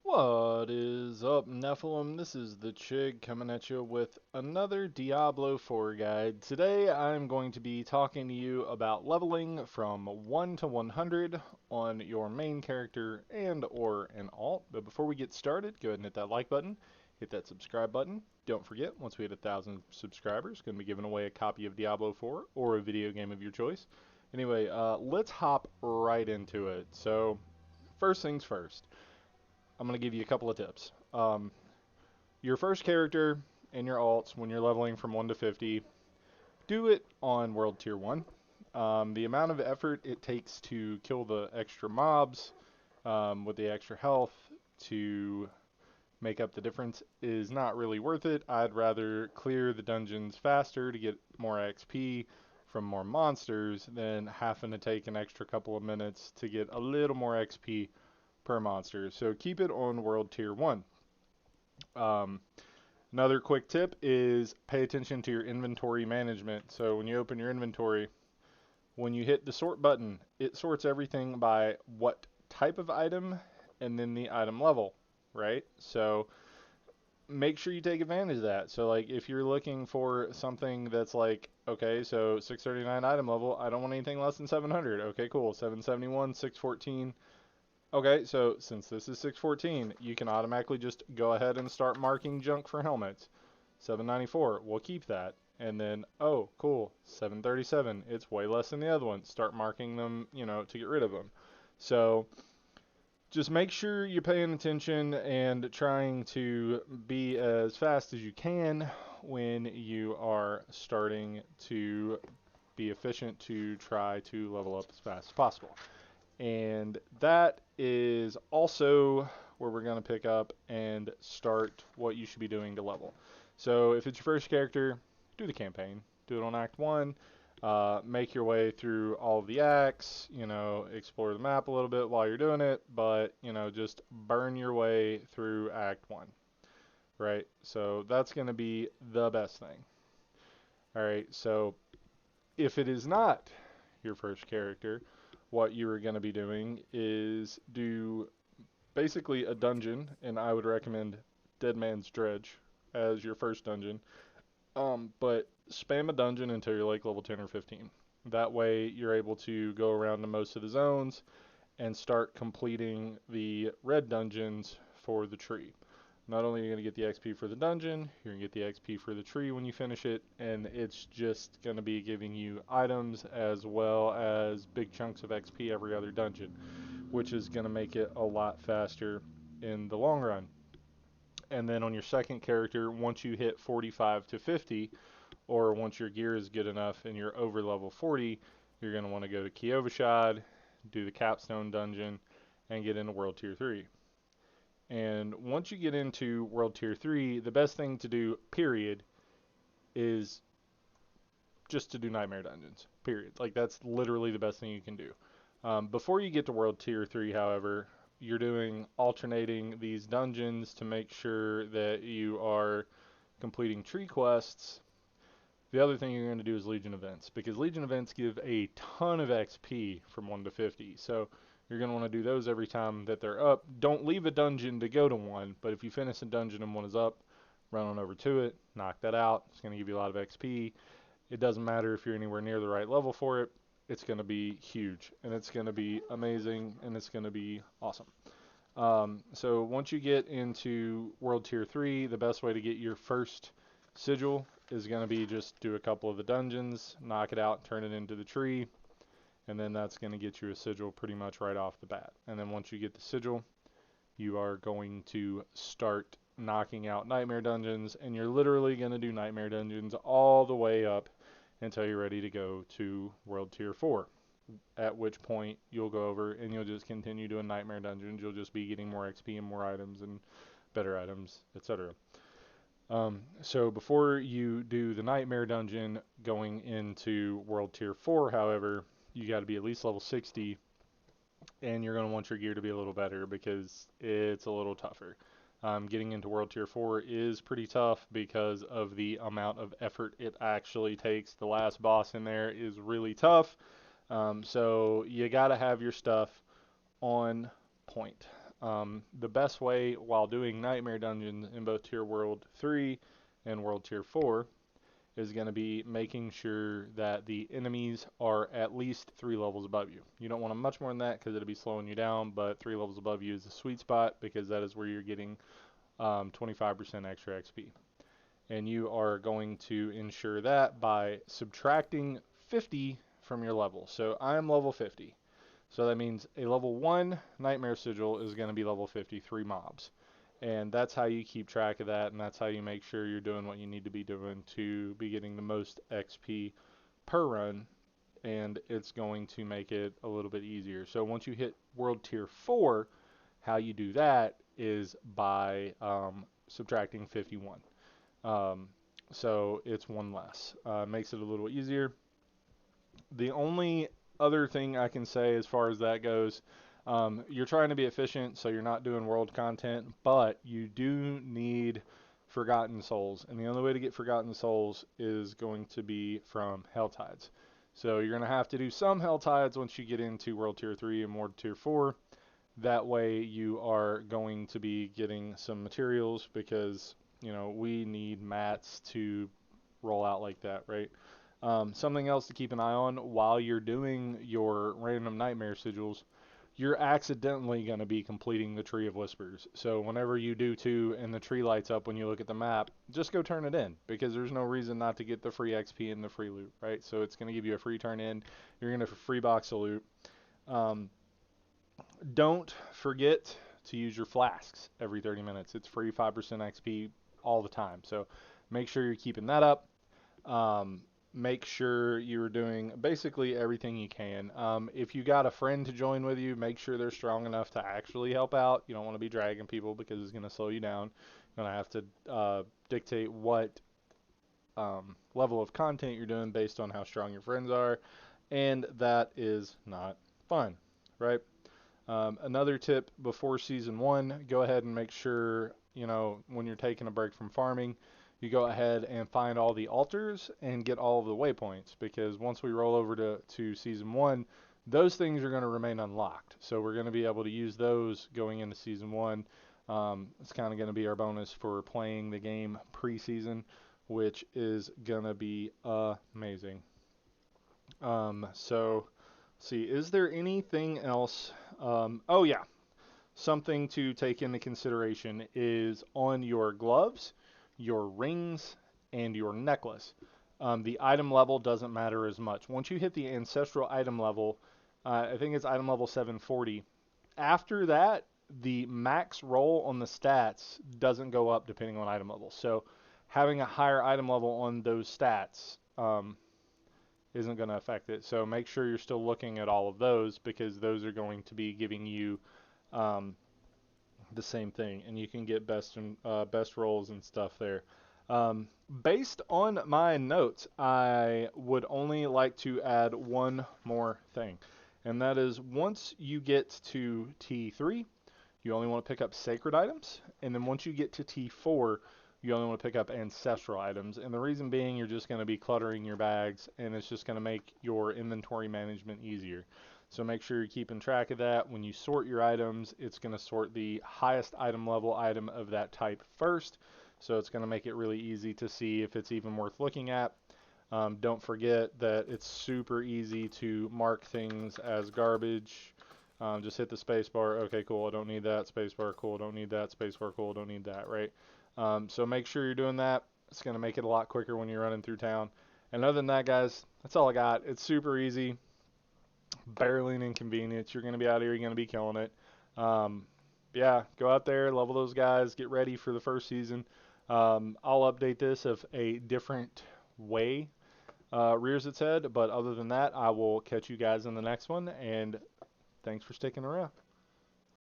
What is up, Nephilim? This is the Chig coming at you with another Diablo 4 guide. Today I'm going to be talking to you about leveling from 1 to 100 on your main character and or an alt. But before we get started, go ahead and hit that like button, hit that subscribe button. Don't forget, once we hit 1,000 subscribers, going to be giving away a copy of Diablo 4 or a video game of your choice. Anyway, let's hop right into it. So, first things first. I'm going to give you a couple of tips. Your first character and your alts, when you're leveling from 1 to 50, do it on World Tier 1. The amount of effort it takes to kill the extra mobs with the extra health to make up the difference is not really worth it. I'd rather clear the dungeons faster to get more XP from more monsters than having to take an extra couple of minutes to get a little more XP per monster. So keep it on World Tier 1. Um, Another quick tip is pay attention to your inventory management. So when you open your inventory, when you hit the sort button, it sorts everything by what type of item and then the item level, right? So make sure you take advantage of that. So like if you're looking for something that's like, okay, so 639 item level, I don't want anything less than 700. Okay, cool. 771, 614. Okay, so since this is 614, you can automatically just go ahead and start marking junk for helmets. 794, we'll keep that. And then, oh, cool, 737, it's way less than the other one. Start marking them, to get rid of them. So just make sure you're paying attention and trying to be as fast as you can when you are starting to be efficient to try to level up as fast as possible. And that is also where we're going to pick up and start what you should be doing to level. So if it's your first character, do the campaign. Do it on Act 1. Make your way through all of the acts, explore the map a little bit while you're doing it, but, just burn your way through Act 1, right? So that's going to be the best thing. All right, so if it is not your first character, what you are going to be doing is do basically a dungeon, and I would recommend Dead Man's Dredge as your first dungeon. But spam a dungeon until you're like level 10 or 15. That way you're able to go around to most of the zones and start completing the red dungeons for the tree. Not only are you going to get the XP for the dungeon, you're going to get the XP for the tree when you finish it, and it's just going to be giving you items as well as big chunks of XP every other dungeon, which is going to make it a lot faster in the long run. And then on your second character, once you hit 45 to 50, or once your gear is good enough and you're over level 40, you're going to want to go to Kiovashad, do the capstone dungeon, and get into World Tier 3. And once you get into World Tier 3, the best thing to do, period, is just to do Nightmare Dungeons, period. Like, that's literally the best thing you can do. Before you get to World Tier 3, however, you're doing alternating these dungeons to make sure that you are completing tree quests. The other thing you're going to do is Legion events, because Legion events give a ton of XP from 1 to 50. So you're going to want to do those every time that they're up. Don't leave a dungeon to go to one, but if you finish a dungeon and one is up, run on over to it, knock that out. It's going to give you a lot of XP. It doesn't matter if you're anywhere near the right level for it. It's going to be huge, and it's going to be amazing, and it's going to be awesome. So once you get into World Tier 3, the best way to get your first sigil is going to be just do a couple of the dungeons, knock it out, turn it into the tree, and then that's going to get you a sigil pretty much right off the bat. And then once you get the sigil, you are going to start knocking out nightmare dungeons, and you're literally going to do nightmare dungeons all the way up until you're ready to go to World Tier 4. At which point you'll go over and you'll just continue doing nightmare dungeons. You'll just be getting more XP and more items and better items, etc. So before you do the nightmare dungeon going into World Tier 4, however, you got to be at least level 60, and you're going to want your gear to be a little better because it's a little tougher. Getting into World Tier 4 is pretty tough because of the amount of effort it actually takes. The last boss in there is really tough, so you got to have your stuff on point. The best way while doing Nightmare Dungeons in both Tier World 3 and World Tier 4 is going to be making sure that the enemies are at least 3 levels above you. You don't want them much more than that because it'll be slowing you down, but 3 levels above you is the sweet spot because that is where you're getting 25% extra XP. And you are going to ensure that by subtracting 50 from your level. So I'm level 50. So that means a level 1 Nightmare Sigil is going to be level 53 mobs. And that's how you keep track of that, and that's how you make sure you're doing what you need to be doing to be getting the most XP per run, and it's going to make it a little bit easier. So once you hit World Tier 4, how you do that is by subtracting 51. So it's one less. Makes it a little easier. The only other thing I can say as far as that goes, you're trying to be efficient, so you're not doing world content, but you do need Forgotten Souls, and the only way to get Forgotten Souls is going to be from Hell Tides. So you're going to have to do some Hell Tides once you get into World Tier 3 and World Tier 4. That way you are going to be getting some materials because, you know, we need mats to roll out like that, right? Something else to keep an eye on while you're doing your random nightmare sigils, you're accidentally going to be completing the Tree of Whispers. So whenever you do 2 and the tree lights up when you look at the map, just go turn it in because there's no reason not to get the free XP and the free loot, right? So it's going to give you a free turn in. You're going to have a free box of loot. Don't forget to use your flasks every 30 minutes. It's free 5% XP all the time. So make sure you're keeping that up. Make sure you're doing basically everything you can. If you got a friend to join with you, make sure they're strong enough to actually help out. You don't want to be dragging people because it's going to slow you down. You're going to have to dictate what level of content you're doing based on how strong your friends are, and that is not fun, right? Another tip before season 1, go ahead and make sure, you know, when you're taking a break from farming, you go ahead and find all the altars and get all of the waypoints, because once we roll over to season 1, those things are going to remain unlocked. So we're going to be able to use those going into season 1. It's kind of going to be our bonus for playing the game pre-season, which is going to be amazing. So, see, is there anything else? Oh yeah, something to take into consideration is on your gloves, your rings, and your necklace. The item level doesn't matter as much. Once you hit the ancestral item level, I think it's item level 740. After that, the max roll on the stats doesn't go up depending on item level. So having a higher item level on those stats isn't going to affect it. So make sure you're still looking at all of those because those are going to be giving you the same thing, and you can get best rolls and stuff there. Based on my notes, I would only like to add one more thing, and that is once you get to T3, you only want to pick up sacred items, and then once you get to T4, you only want to pick up ancestral items. And the reason being, you're just going to be cluttering your bags, and it's just going to make your inventory management easier. So make sure you're keeping track of that. When you sort your items, it's going to sort the highest item level item of that type first. So it's going to make it really easy to see if it's even worth looking at. Don't forget that it's super easy to mark things as garbage. Just hit the space bar. Okay, cool. I don't need that. Space bar. Cool. Don't need that. Space bar. Cool. Don't need that. Right? So make sure you're doing that. It's going to make it a lot quicker when you're running through town. And other than that, guys, that's all I got. It's super easy. Barely an inconvenience. You're going to be out here. You're going to be killing it. Yeah, go out there, level those guys, get ready for the first season. I'll update this if a different way rears its head. But other than that, I will catch you guys in the next one. And thanks for sticking around.